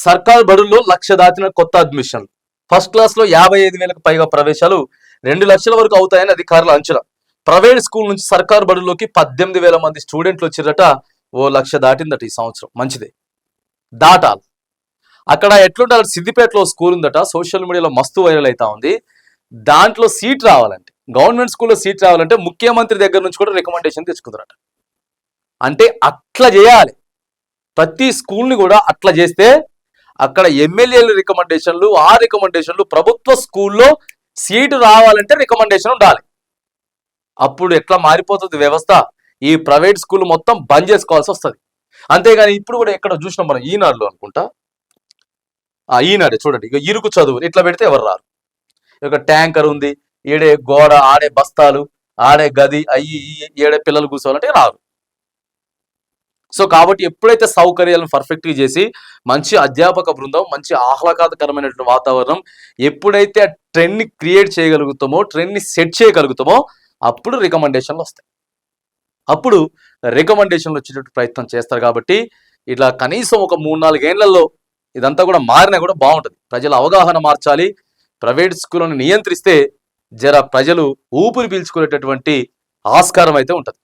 సర్కార్ బడుల్లో 1,00,000 దాటిన కొత్త అడ్మిషన్లు. ఫస్ట్ క్లాస్ లో 55,000కు పైగా ప్రవేశాలు 2 లక్షల వరకు అవుతాయని అధికారుల అంచనా. ప్రైవేట్ స్కూల్ నుంచి సర్కార్ బడుల్లోకి 18,000 మంది స్టూడెంట్లు వచ్చిరట. ఓ 1,00,000 దాటిందట ఈ సంవత్సరం. మంచిదే, దాటాలి. అక్కడ ఎట్లుంటారు, సిద్దిపేటలో స్కూల్ ఉందట, సోషల్ మీడియాలో మస్తు వైరల్ అవుతా ఉంది. దాంట్లో సీట్ రావాలంటే, గవర్నమెంట్ స్కూల్లో సీట్ రావాలంటే ముఖ్యమంత్రి దగ్గర నుంచి కూడా రికమెండేషన్ తెచ్చుకుంటారట. అంటే అట్లా చేయాలి, ప్రతి స్కూల్ని కూడా అట్లా చేస్తే అక్కడ ఎమ్మెల్యేల రికమెండేషన్లు, ఆ రికమెండేషన్లు, ప్రభుత్వ స్కూల్లో సీటు రావాలంటే రికమెండేషన్ ఉండాలి. అప్పుడు ఎట్లా మారిపోతుంది వ్యవస్థ, ఈ ప్రైవేట్ స్కూల్ మొత్తం బంద్ చేసుకోవాల్సి వస్తుంది. అంతేగాని ఇప్పుడు కూడా ఎక్కడ చూసినాం మనం, ఈనాడులో అనుకుంటా, ఈనాడే చూడండి, ఇక ఇరుకు చదువులు ఇట్లా పెడితే ఎవరు రారు. ఇక ట్యాంకర్ ఉంది, ఏడే గోడ, ఆడే బస్తాలు, ఆడే గది, అయ్యి ఏడే పిల్లలు కూర్చోవాలంటే రారు. సో కాబట్టి ఎప్పుడైతే సౌకర్యాలను పర్ఫెక్ట్గా చేసి మంచి అధ్యాపక బృందం, మంచి ఆహ్లాదకరమైనటువంటి వాతావరణం, ఎప్పుడైతే ఆ ట్రెండ్ని క్రియేట్ చేయగలుగుతామో, ట్రెండ్ని సెట్ చేయగలుగుతామో, అప్పుడు రికమెండేషన్లు వస్తాయి. అప్పుడు రికమెండేషన్లు వచ్చేటట్టు ప్రయత్నం చేస్తారు. కాబట్టి ఇట్లా కనీసం ఒక 3-4 ఏళ్లలో ఇదంతా కూడా మారినా కూడా బాగుంటుంది. ప్రజల అవగాహన మార్చాలి. ప్రైవేట్ స్కూళ్ళను నియంత్రిస్తే జర ప్రజలు ఊపిరి పీల్చుకునేటటువంటి ఆస్కారం అయితే ఉంటుంది.